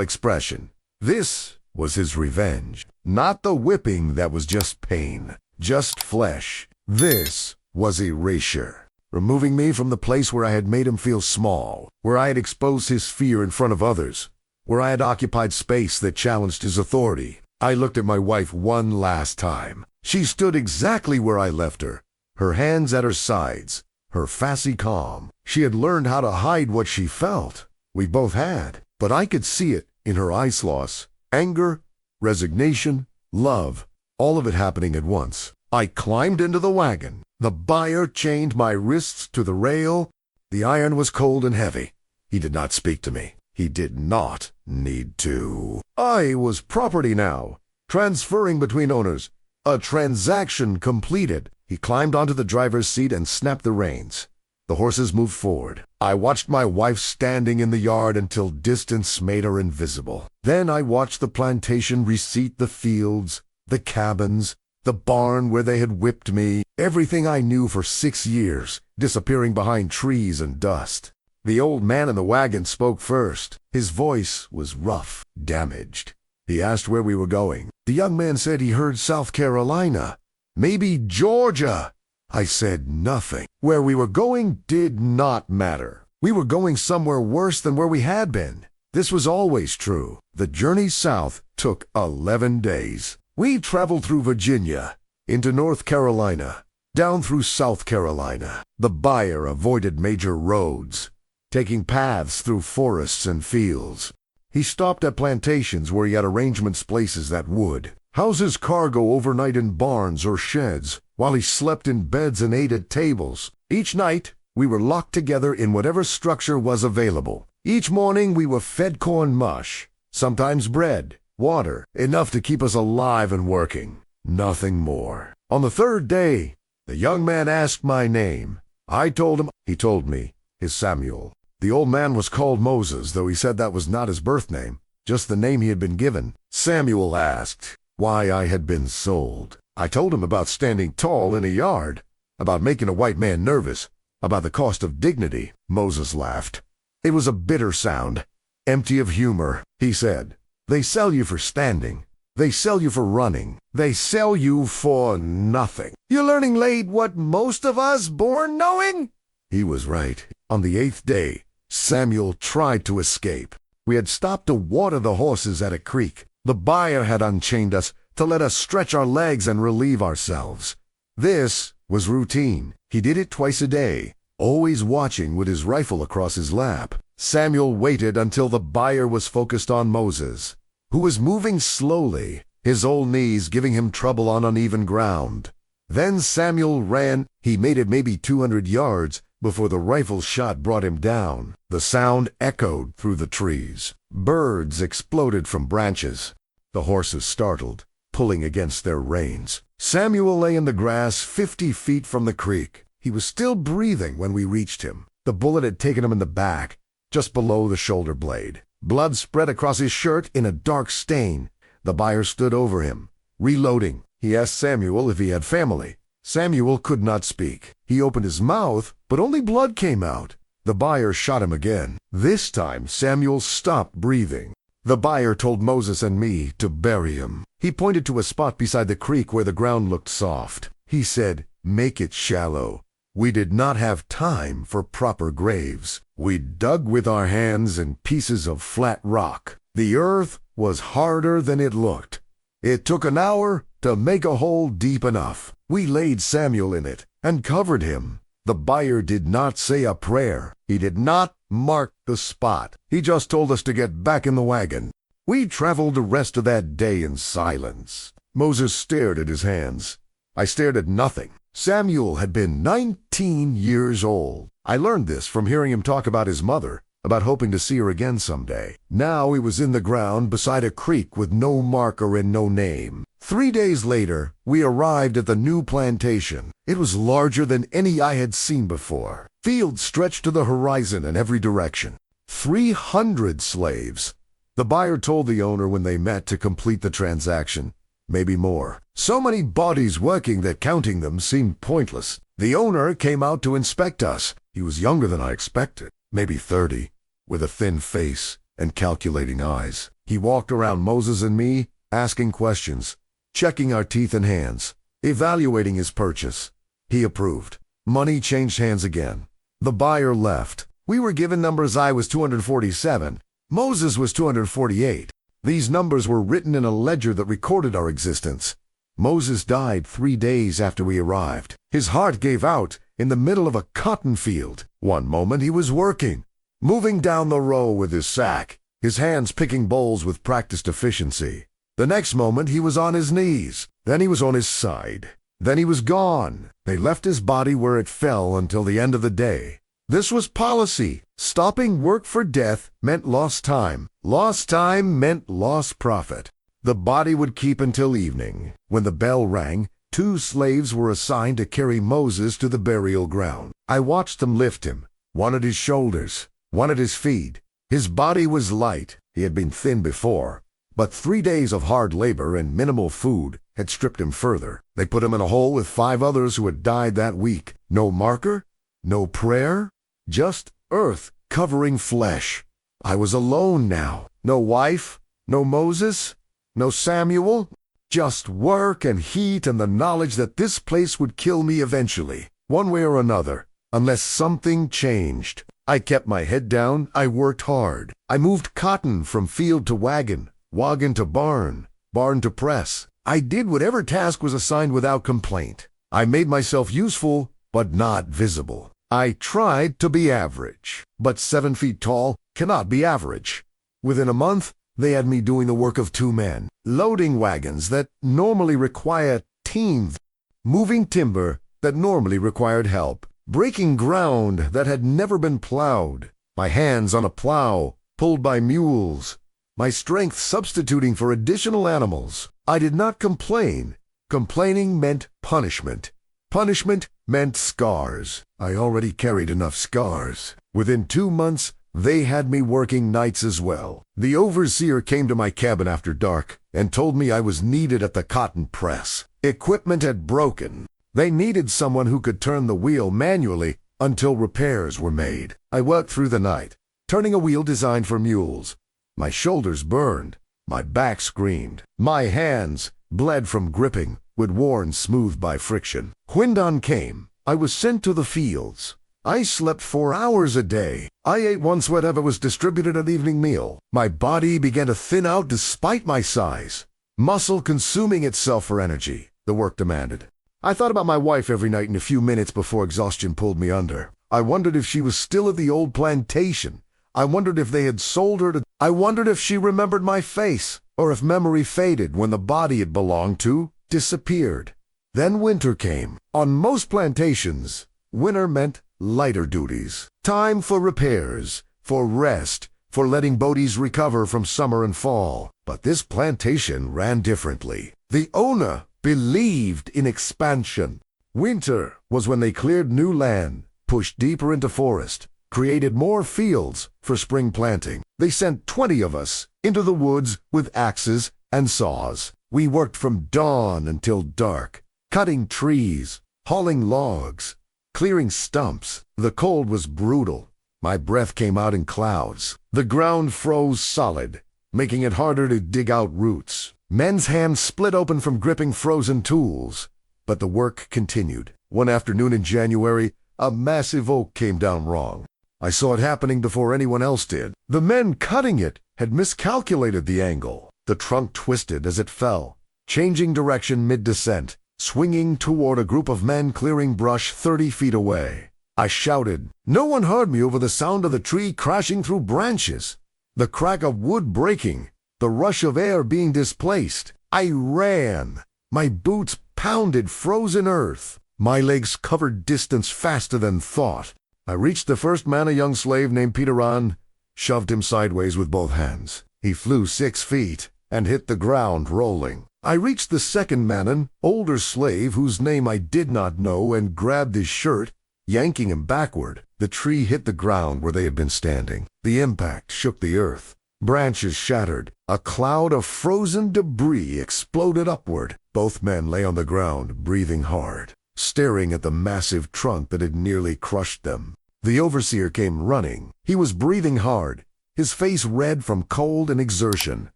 expression. This was his revenge. Not the whipping that was just pain, just flesh. This was erasure. Removing me from the place where I had made him feel small, where I had exposed his fear in front of others, where I had occupied space that challenged his authority. I looked at my wife one last time. She stood exactly where I left her, her hands at her sides, her face calm. She had learned how to hide what she felt. We both had, but I could see it in her eye sloss. Anger, resignation, love, all of it happening at once. I climbed into the wagon. The buyer chained my wrists to the rail. The iron was cold and heavy. He did not speak to me. He did not need to. I was property now, transferring between owners. A transaction completed. He climbed onto the driver's seat and snapped the reins. The horses moved forward. I watched my wife standing in the yard until distance made her invisible. Then I watched the plantation reseat the fields, the cabins, the barn where they had whipped me, everything I knew for 6 years, disappearing behind trees and dust. The old man in the wagon spoke first. His voice was rough, damaged. He asked where we were going. The young man said he heard South Carolina, maybe Georgia. I said nothing. Where we were going did not matter. We were going somewhere worse than where we had been. This was always true. The journey south took 11 days. We traveled through Virginia, into North Carolina, down through South Carolina. The buyer avoided major roads, taking paths through forests and fields. He stopped at plantations where he had arrangements places that would house his cargo overnight in barns or sheds, while he slept in beds and ate at tables. Each night, we were locked together in whatever structure was available. Each morning we were fed corn mush, sometimes bread, water, enough to keep us alive and working. Nothing more. On the 3rd day, the young man asked my name. I told him. He told me his Samuel. The old man was called Moses, though he said that was not his birth name, just the name he had been given. Samuel asked why I had been sold. I told him about standing tall in a yard, about making a white man nervous, about the cost of dignity. Moses laughed. It was a bitter sound, empty of humor. He said, "They sell you for standing. They sell you for running. They sell you for nothing. You're learning late what most of us born knowing?" He was right. On the 8th day, Samuel tried to escape. We had stopped to water the horses at a creek. The buyer had unchained us to let us stretch our legs and relieve ourselves. This was routine. He did it twice a day, always watching with his rifle across his lap. Samuel waited until the buyer was focused on Moses, who was moving slowly, his old knees giving him trouble on uneven ground. Then Samuel ran. He made it maybe 200 yards before the rifle shot brought him down. The sound echoed through the trees. Birds exploded from branches. The horses startled, pulling against their reins. Samuel lay in the grass 50 feet from the creek. He was still breathing when we reached him. The bullet had taken him in the back, just below the shoulder blade. Blood spread across his shirt in a dark stain. The buyer stood over him, reloading. He asked Samuel if he had family. Samuel could not speak. He opened his mouth, but only blood came out. The buyer shot him again. This time Samuel stopped breathing. The buyer told Moses and me to bury him. He pointed to a spot beside the creek where the ground looked soft. He said, "Make it shallow." We did not have time for proper graves. We dug with our hands in pieces of flat rock. The earth was harder than it looked. It took an hour to make a hole deep enough. We laid Samuel in it and covered him. The buyer did not say a prayer. He did not mark the spot. He just told us to get back in the wagon. We traveled the rest of that day in silence. Moses stared at his hands. I stared at nothing. Samuel had been 19 years old. I learned this from hearing him talk about his mother, about hoping to see her again someday. Now he was in the ground beside a creek with no marker and no name. 3 days later, we arrived at the new plantation. It was larger than any I had seen before. Fields stretched to the horizon in every direction. 300 slaves. The buyer told the owner when they met to complete the transaction. Maybe more. So many bodies working that counting them seemed pointless. The owner came out to inspect us. He was younger than I expected, maybe 30, with a thin face and calculating eyes. He walked around Moses and me, asking questions, checking our teeth and hands, evaluating his purchase. He approved. Money changed hands again. The buyer left. We were given numbers. I was 247. Moses was 248. These numbers were written in a ledger that recorded our existence. Moses died 3 days after we arrived. His heart gave out in the middle of a cotton field. One moment he was working, moving down the row with his sack, his hands picking bowls with practiced efficiency. The next moment he was on his knees. Then he was on his side. Then he was gone. They left his body where it fell until the end of the day. This was policy. Stopping work for death meant lost time. Lost time meant lost profit. The body would keep until evening. When the bell rang, 2 slaves were assigned to carry Moses to the burial ground. I watched them lift him, one at his shoulders, one at his feet. His body was light. He had been thin before, but 3 days of hard labor and minimal food had stripped him further. They put him in a hole with 5 others who had died that week. No marker, no prayer, just earth covering flesh. I was alone now. No wife, no Moses, no Samuel, just work and heat and the knowledge that this place would kill me eventually, one way or another, unless something changed. I kept my head down. I worked hard. I moved cotton from field to wagon, wagon to barn, barn to press. I did whatever task was assigned without complaint. I made myself useful, but not visible. I tried to be average, but 7 feet tall cannot be average. Within a month, they had me doing the work of 2 men, loading wagons that normally require teams, moving timber that normally required help, breaking ground that had never been plowed, my hands on a plow, pulled by mules, my strength substituting for additional animals. I did not complain. Complaining meant punishment. Punishment meant scars. I already carried enough scars. Within 2 months, they had me working nights as well. The overseer came to my cabin after dark and told me I was needed at the cotton press. Equipment had broken. They needed someone who could turn the wheel manually until repairs were made. I worked through the night, turning a wheel designed for mules. My shoulders burned. My back screamed. My hands bled from gripping, with worn smooth by friction. When dawn came, I was sent to the fields. I slept 4 hours a day. I ate once whatever was distributed at evening meal. My body began to thin out despite my size. Muscle consuming itself for energy, the work demanded. I thought about my wife every night in a few minutes before exhaustion pulled me under. I wondered if she was still at the old plantation. I wondered if they had sold her to... I wondered if she remembered my face, or if memory faded when the body it belonged to disappeared. Then winter came. On most plantations, winter meant lighter duties. Time for repairs, for rest, for letting bodies recover from summer and fall. But this plantation ran differently. The owner believed in expansion. Winter was when they cleared new land, pushed deeper into forest, created more fields for spring planting. They sent 20 of us into the woods with axes and saws. We worked from dawn until dark, cutting trees, hauling logs, clearing stumps. The cold was brutal. My breath came out in clouds. The ground froze solid, making it harder to dig out roots. Men's hands split open from gripping frozen tools, but the work continued. One afternoon in January, a massive oak came down wrong. I saw it happening before anyone else did. The men cutting it had miscalculated the angle. The trunk twisted as it fell, changing direction mid-descent, swinging toward a group of men clearing brush 30 feet away. I shouted. No one heard me over the sound of the tree crashing through branches, the crack of wood breaking, the rush of air being displaced. I ran. My boots pounded frozen earth. My legs covered distance faster than thought. I reached the first man, a young slave named Peter, shoved him sideways with both hands. He flew 6 feet and hit the ground rolling. I reached the second man, an older slave whose name I did not know, and grabbed his shirt, yanking him backward. The tree hit the ground where they had been standing. The impact shook the earth. Branches shattered. A cloud of frozen debris exploded upward. Both men lay on the ground, breathing hard. staring at the massive trunk that had nearly crushed them. The overseer came running. He was breathing hard, his face red from cold and exertion.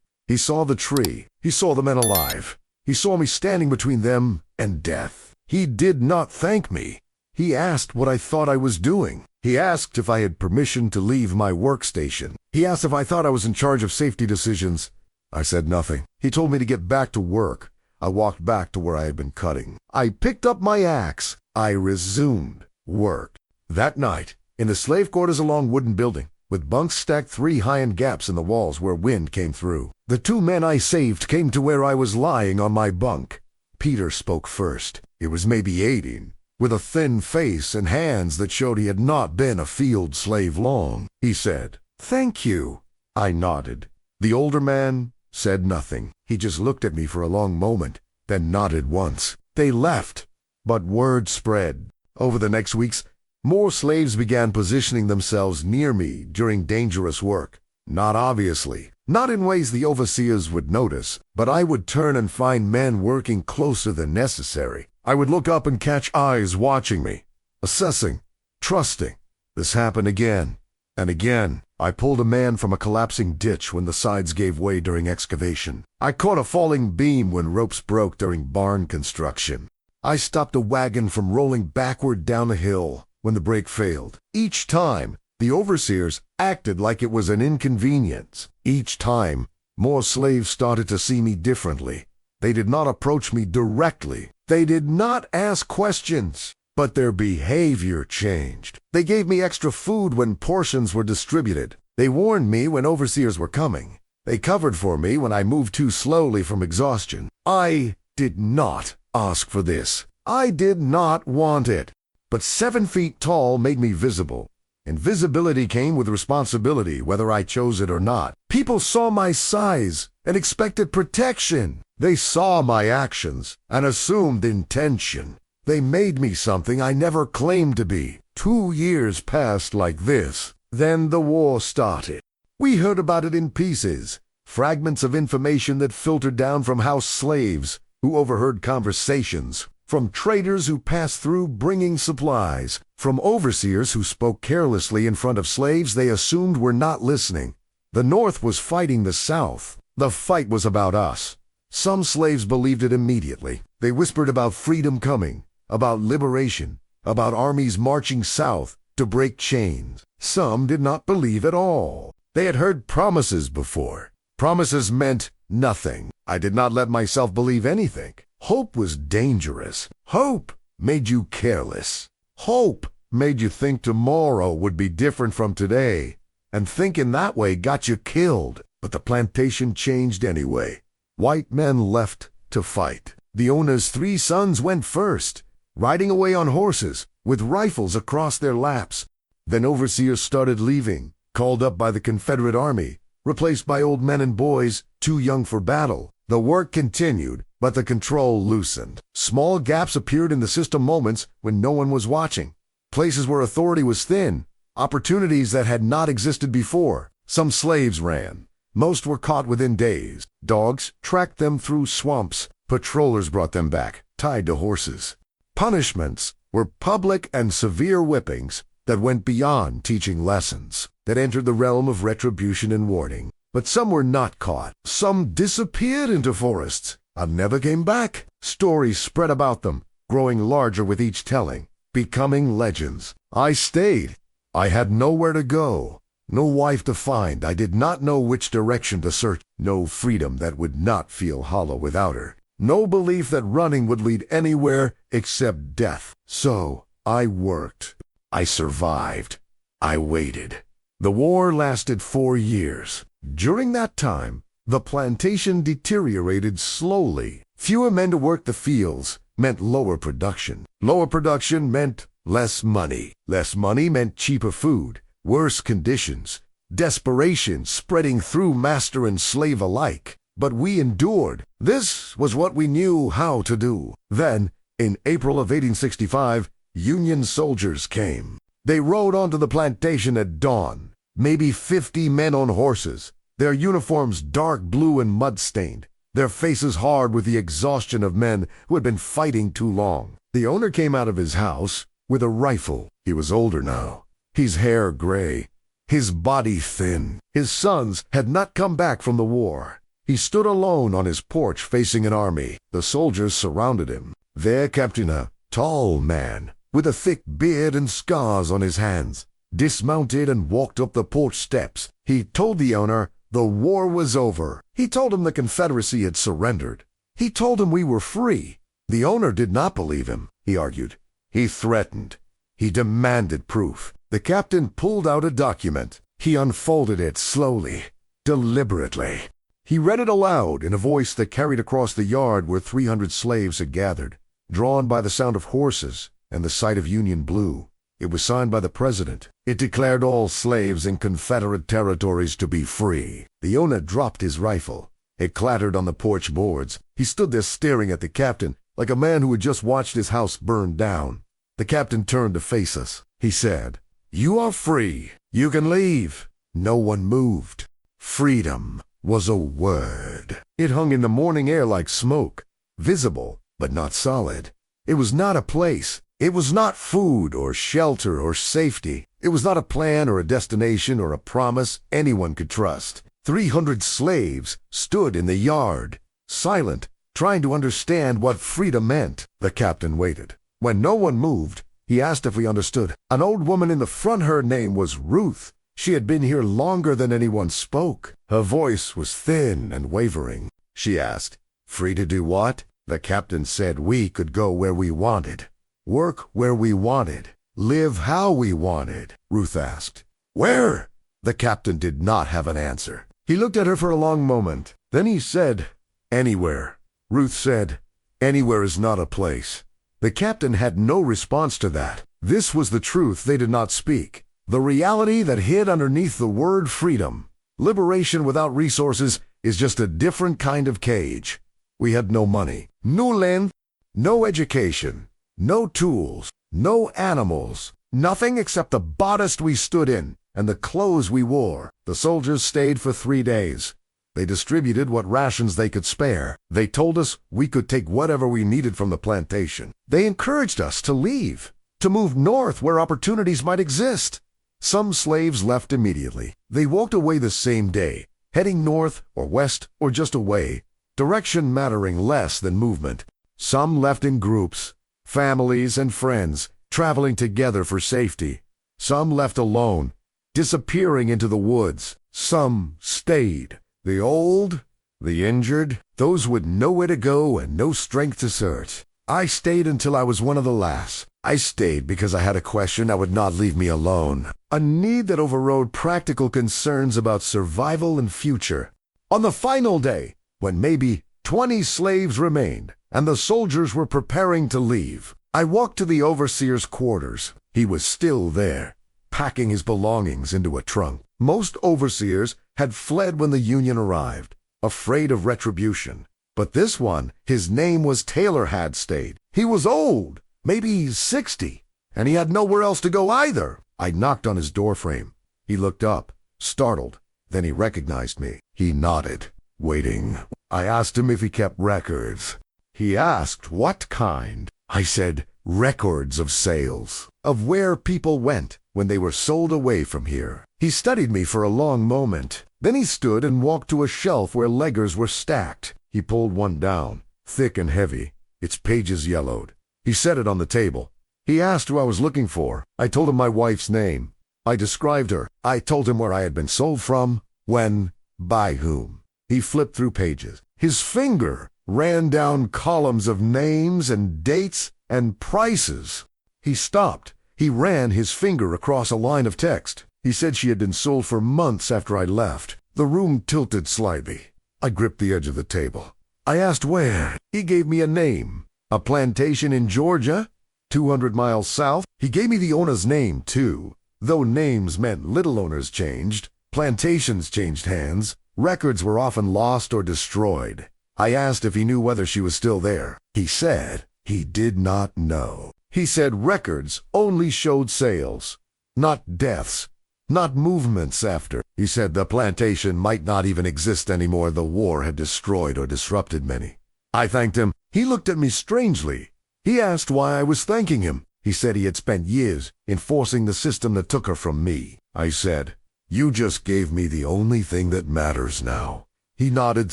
He saw the tree. He saw the men alive. He saw me standing between them and death. He did not thank me. He asked what I thought I was doing. He asked if I had permission to leave my workstation. He asked if I thought I was in charge of safety decisions. I said nothing. He told me to get back to work. I walked back to where I had been cutting. I picked up my axe. I resumed work. That night, in the slave quarters along wooden building, with bunks stacked 3 high in gaps in the walls where wind came through, the 2 men I saved came to where I was lying on my bunk. Peter spoke first. He was maybe 18, with a thin face and hands that showed he had not been a field slave long. He said, "Thank you." I nodded. The older man said nothing. He just looked at me for a long moment, then nodded once. They left, but word spread. Over the next weeks, more slaves began positioning themselves near me during dangerous work. Not obviously, not in ways the overseers would notice, but I would turn and find men working closer than necessary. I would look up and catch eyes watching me, assessing, trusting. This happened again and again. I pulled a man from a collapsing ditch when the sides gave way during excavation. I caught a falling beam when ropes broke during barn construction. I stopped a wagon from rolling backward down a hill when the brake failed. Each time, the overseers acted like it was an inconvenience. Each time, more slaves started to see me differently. They did not approach me directly. They did not ask questions, but their behavior changed. They gave me extra food when portions were distributed. They warned me when overseers were coming. They covered for me when I moved too slowly from exhaustion. I did not ask for this. I did not want it. But 7 feet tall made me visible. And visibility came with responsibility, whether I chose it or not. People saw my size and expected protection. They saw my actions and assumed intention. They made me something I never claimed to be. 2 years passed like this. Then the war started. We heard about it in pieces, fragments of information that filtered down from house slaves who overheard conversations, from traders who passed through bringing supplies, from overseers who spoke carelessly in front of slaves they assumed were not listening. The North was fighting the South. The fight was about us. Some slaves believed it immediately. They whispered about freedom coming, about liberation, about armies marching south to break chains. Some did not believe at all. They had heard promises before. Promises meant nothing. I did not let myself believe anything. Hope was dangerous. Hope made you careless. Hope made you think tomorrow would be different from today. And thinking that way got you killed. But the plantation changed anyway. White men left to fight. The owner's 3 sons went first, riding away on horses with rifles across their laps. Then overseers started leaving, called up by the Confederate Army, replaced by old men and boys too young for battle. The work continued, but the control loosened. Small gaps appeared in the system moments when no one was watching. Places where authority was thin, opportunities that had not existed before. Some slaves ran. Most were caught within days. Dogs tracked them through swamps. Patrollers brought them back, tied to horses. Punishments were public and severe whippings that went beyond teaching lessons, that entered the realm of retribution and warning. But some were not caught. Some disappeared into forests and never came back. Stories spread about them, growing larger with each telling, becoming legends. I stayed. I had nowhere to go, no wife to find. I did not know which direction to search. No freedom that would not feel hollow without her. No belief that running would lead anywhere except death. So I worked. I survived. I waited. The war lasted 4 years. During that time, the plantation deteriorated slowly. Fewer men to work the fields meant lower production. Lower production meant less money. Less money meant cheaper food, worse conditions, desperation spreading through master and slave alike. But we endured. This was what we knew how to do. Then, in April of 1865, Union soldiers came. They rode onto the plantation at dawn, maybe 50 men on horses, their uniforms dark blue and mud-stained. their faces hard with the exhaustion of men who had been fighting too long. The owner came out of his house with a rifle. He was older now, his hair gray, his body thin. His sons had not come back from the war. He stood alone on his porch facing an army. The soldiers surrounded him. There Captain, a tall man with a thick beard and scars on his hands, dismounted and walked up the porch steps. He told the owner the war was over. He told him the Confederacy had surrendered. He told him we were free. The owner did not believe him, he argued. He threatened. He demanded proof. The captain pulled out a document. He unfolded it slowly, deliberately. He read it aloud in a voice that carried across the yard where 300 slaves had gathered, drawn by the sound of horses and the sight of Union blue. It was signed by the president. It declared all slaves in Confederate territories to be free. The owner dropped his rifle. It clattered on the porch boards. He stood there staring at the captain like a man who had just watched his house burn down. The captain turned to face us. He said, "You are free. You can leave." No one moved. Freedom was a word. It hung in the morning air like smoke, visible but not solid. It was not a place. It was not food or shelter or safety. It was not a plan or a destination or a promise anyone could trust. 300 slaves stood in the yard, silent, trying to understand what freedom meant. The captain waited. When no one moved, he asked if we understood. An old woman in the front, her name was Ruth. She had been here longer than anyone spoke. Her voice was thin and wavering. She asked, "Free to do what?" The captain said we could go where we wanted, work where we wanted, live how we wanted. Ruth asked, "Where?" The captain did not have an answer. He looked at her for a long moment. Then he said, "Anywhere." Ruth said, "Anywhere is not a place." The captain had no response to that. This was the truth they did not speak. The reality that hid underneath the word freedom. Liberation without resources is just a different kind of cage. We had no money, no land, no education, no tools, no animals, nothing except the bodice we stood in and the clothes we wore. The soldiers stayed for 3 days. They distributed what rations they could spare. They told us we could take whatever we needed from the plantation. They encouraged us to leave, to move north where opportunities might exist. Some slaves left immediately. They walked away the same day, heading north or west or just away, direction mattering less than movement. Some left in groups, families and friends, traveling together for safety. Some left alone, disappearing into the woods. Some stayed. The old, the injured, those with nowhere to go and no strength to search. I stayed until I was one of the last. I stayed because I had a question that would not leave me alone, a need that overrode practical concerns about survival and future. On the final day, when maybe 20 slaves remained and the soldiers were preparing to leave, I walked to the overseer's quarters. He was still there, packing his belongings into a trunk. Most overseers had fled when the Union arrived, afraid of retribution. But this one, his name was Taylor, had stayed. He was old, maybe 60, and he had nowhere else to go either. I knocked on his doorframe. He looked up, startled. Then he recognized me. He nodded, waiting. I asked him if he kept records. He asked what kind. I said records of sales, of where people went when they were sold away from here. He studied me for a long moment. Then he stood and walked to a shelf where leggers were stacked. He pulled one down, thick and heavy, its pages yellowed. He set it on the table. He asked who I was looking for. I told him my wife's name. I described her. I told him where I had been sold from, when, by whom. He flipped through pages. His finger ran down columns of names and dates and prices. He stopped. He ran his finger across a line of text. He said she had been sold for months after I left. The room tilted slightly. I gripped the edge of the table. I asked where. He gave me a name. A plantation in Georgia, 200 miles south. He gave me the owner's name, too. Though names meant little owners changed, plantations changed hands, records were often lost or destroyed. I asked if he knew whether she was still there. He said he did not know. He said records only showed sales, not deaths, not movements after. He said the plantation might not even exist anymore. The war had destroyed or disrupted many. I thanked him. He looked at me strangely. He asked why I was thanking him. He said he had spent years enforcing the system that took her from me. I said, "You just gave me the only thing that matters now." He nodded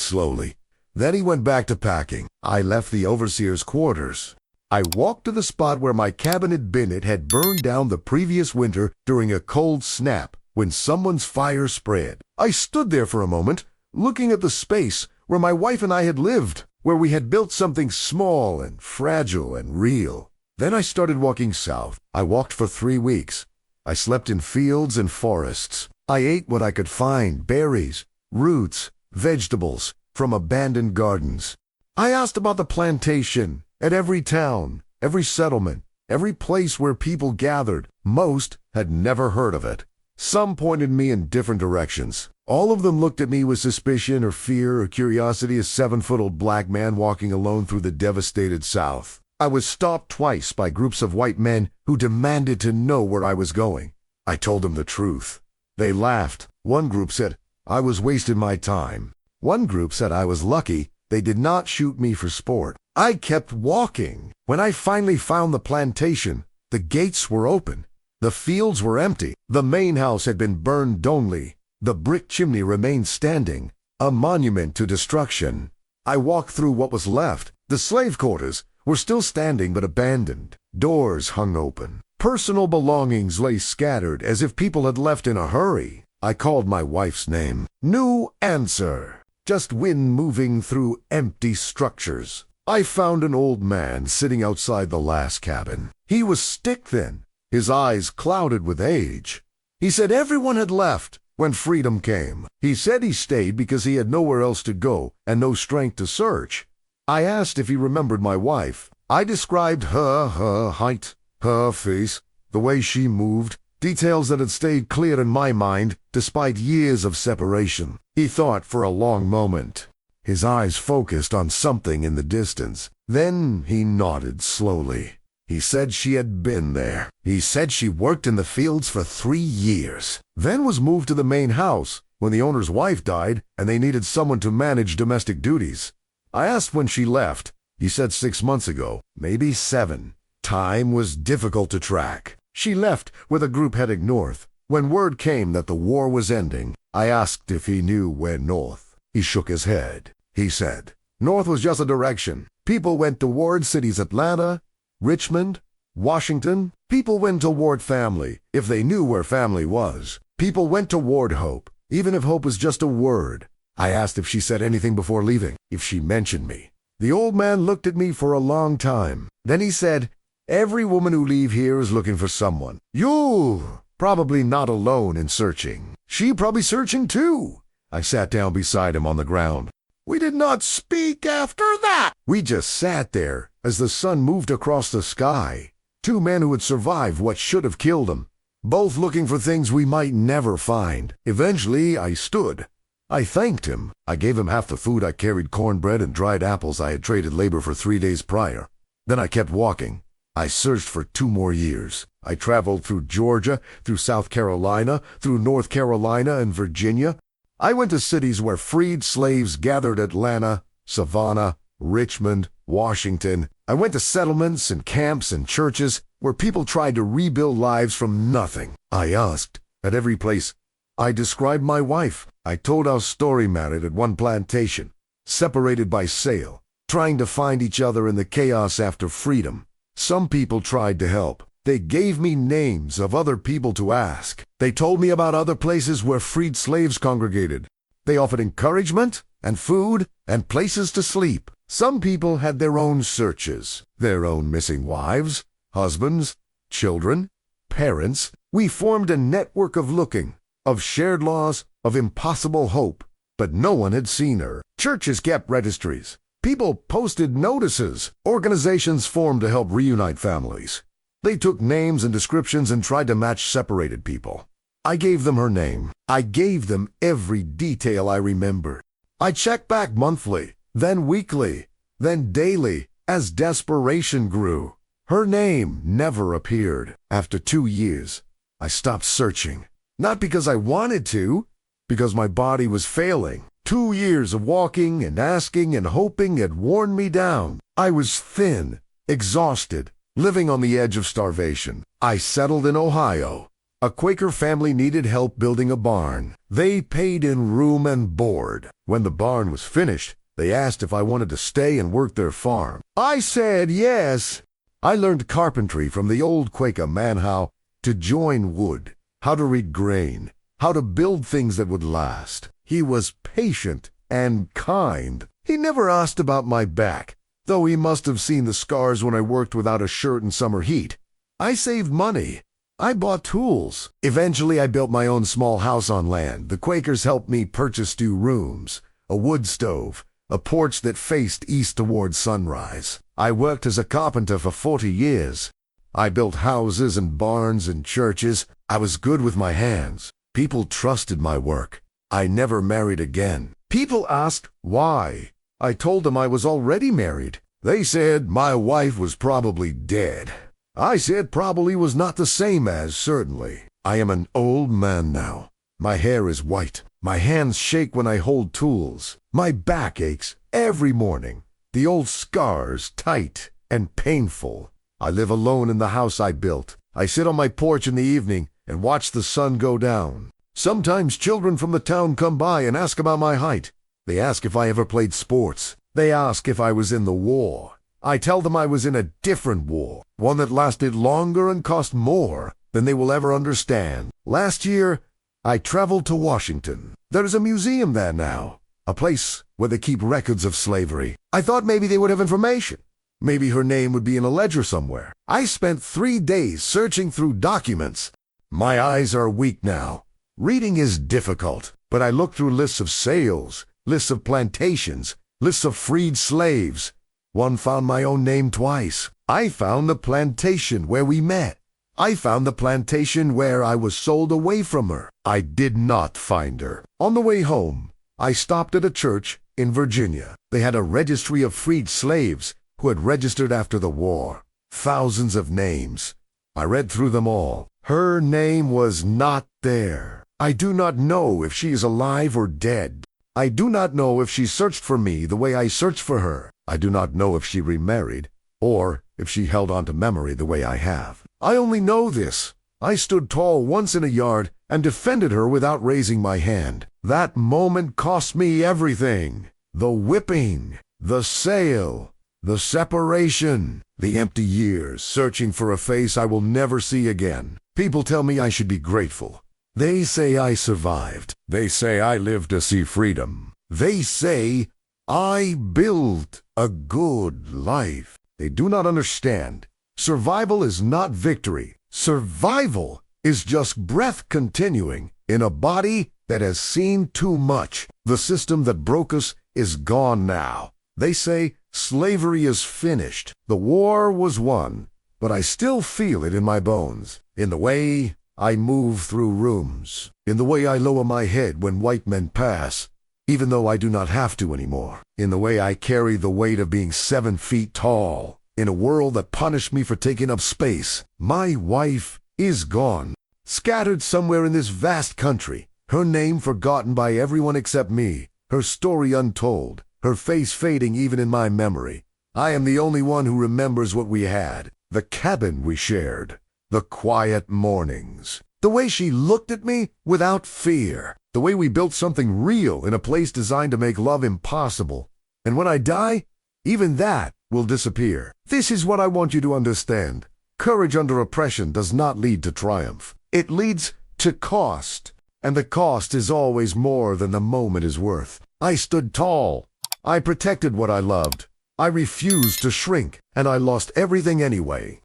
slowly. Then he went back to packing. I left the overseer's quarters. I walked to the spot where my cabin had been. It had burned down the previous winter during a cold snap when someone's fire spread. I stood there for a moment, looking at the space where my wife and I had lived, where we had built something small and fragile and real. Then I started walking south. I walked for 3 weeks. I slept in fields and forests. I ate what I could find, berries, roots, vegetables from abandoned gardens. I asked about the plantation at every town, every settlement, every place where people gathered. Most had never heard of it. Some pointed me in different directions. All of them looked at me with suspicion or fear or curiosity, a 7-foot-old black man walking alone through the devastated South. I was stopped twice by groups of white men who demanded to know where I was going. I told them the truth. They laughed. One group said I was wasting my time. One group said I was lucky they did not shoot me for sport. I kept walking. When I finally found the plantation, the gates were open. The fields were empty. The main house had been burned only. The brick chimney remained standing, a monument to destruction. I walked through what was left. The slave quarters were still standing but abandoned. Doors hung open. Personal belongings lay scattered as if people had left in a hurry. I called my wife's name. No answer. Just wind moving through empty structures. I found an old man sitting outside the last cabin. He was stick-thin, his eyes clouded with age. He said everyone had left when freedom came. He said he stayed because he had nowhere else to go and no strength to search. I asked if he remembered my wife. I described her height, her face, the way she moved, details that had stayed clear in my mind despite years of separation. He thought for a long moment. His eyes focused on something in the distance. Then he nodded slowly. He said she had been there. He said she worked in the fields for 3 years, then was moved to the main house when the owner's wife died and they needed someone to manage domestic duties. I asked when she left. He said 6 months ago, maybe 7. Time was difficult to track. She left with a group heading north. When word came that the war was ending, I asked if he knew where north. He shook his head. He said, north was just a direction. People went toward cities Atlanta, Richmond, Washington. People went toward family, if they knew where family was. People went toward hope, even if hope was just a word. I asked if she said anything before leaving, if she mentioned me. The old man looked at me for a long time. Then he said, every woman who leave here is looking for someone. You probably not alone in searching. She probably searching too. I sat down beside him on the ground. We did not speak after that. We just sat there as the sun moved across the sky. 2 men who had survived what should have killed them, both looking for things we might never find. Eventually, I stood. I thanked him. I gave him half the food I carried, cornbread and dried apples I had traded labor for 3 days prior. Then I kept walking. I searched for 2 more years. I traveled through Georgia, through South Carolina, through North Carolina and Virginia. I went to cities where freed slaves gathered: Atlanta, Savannah, Richmond, Washington. I went to settlements and camps and churches where people tried to rebuild lives from nothing. I asked at every place. I described my wife. I told our story, married at one plantation, separated by sale, trying to find each other in the chaos after freedom. Some people tried to help. They gave me names of other people to ask. They told me about other places where freed slaves congregated. They offered encouragement and food and places to sleep. Some people had their own searches, their own missing wives, husbands, children, parents. We formed a network of looking, of shared loss, of impossible hope. But no one had seen her. Churches kept registries. People posted notices. Organizations formed to help reunite families. They took names and descriptions and tried to match separated people. I gave them her name. I gave them every detail I remembered. I checked back monthly, then weekly, then daily, as desperation grew. Her name never appeared. After 2 years, I stopped searching. Not because I wanted to, because my body was failing. 2 years of walking and asking and hoping had worn me down. I was thin, exhausted, living on the edge of starvation. I settled in Ohio. A Quaker family needed help building a barn. They paid in room and board. When the barn was finished, they asked if I wanted to stay and work their farm. I said yes. I learned carpentry from the old Quaker man, how to join wood, how to read grain, how to build things that would last. He was patient and kind. He never asked about my back, though he must have seen the scars when I worked without a shirt in summer heat. I saved money. I bought tools. Eventually, I built my own small house on land. The Quakers helped me purchase 2 rooms, a wood stove, a porch that faced east toward sunrise. I worked as a carpenter for 40 years. I built houses and barns and churches. I was good with my hands. People trusted my work. I never married again. People asked why. I told them I was already married. They said my wife was probably dead. I said probably was not the same as certainly. I am an old man now. My hair is white. My hands shake when I hold tools. My back aches every morning. The old scars tight and painful. I live alone in the house I built. I sit on my porch in the evening and watch the sun go down. Sometimes children from the town come by and ask about my height. They ask if I ever played sports. They ask if I was in the war. I tell them I was in a different war, one that lasted longer and cost more than they will ever understand. Last year, I traveled to Washington. There is a museum there now, a place where they keep records of slavery. I thought maybe they would have information. Maybe her name would be in a ledger somewhere. I spent 3 days searching through documents. My eyes are weak now. Reading is difficult, but I looked through lists of sales, lists of plantations, lists of freed slaves. One found my own name twice. I found the plantation where we met. I found the plantation where I was sold away from her. I did not find her. On the way home, I stopped at a church in Virginia. They had a registry of freed slaves who had registered after the war. Thousands of names. I read through them all. Her name was not there. I do not know if she is alive or dead. I do not know if she searched for me the way I searched for her. I do not know if she remarried, or if she held on to memory the way I have. I only know this. I stood tall once in a yard and defended her without raising my hand. That moment cost me everything. The whipping, the sale, the separation, the empty years searching for a face I will never see again. People tell me I should be grateful. They say I survived. They say I lived to see freedom. They say I built a good life. They do not understand. Survival is not victory. Survival is just breath continuing in a body that has seen too much. The system that broke us is gone now. They say slavery is finished. The war was won, but I still feel it in my bones, in the way I move through rooms, in the way I lower my head when white men pass, even though I do not have to anymore, in the way I carry the weight of being 7 feet tall, in a world that punished me for taking up space. My wife is gone, scattered somewhere in this vast country, her name forgotten by everyone except me, her story untold, her face fading even in my memory. I am the only one who remembers what we had, the cabin we shared, the quiet mornings, the way she looked at me without fear, the way we built something real in a place designed to make love impossible. And when I die, even that will disappear. This is what I want you to understand. Courage under oppression does not lead to triumph. It leads to cost, and the cost is always more than the moment is worth. I stood tall. I protected what I loved. I refused to shrink, and I lost everything anyway.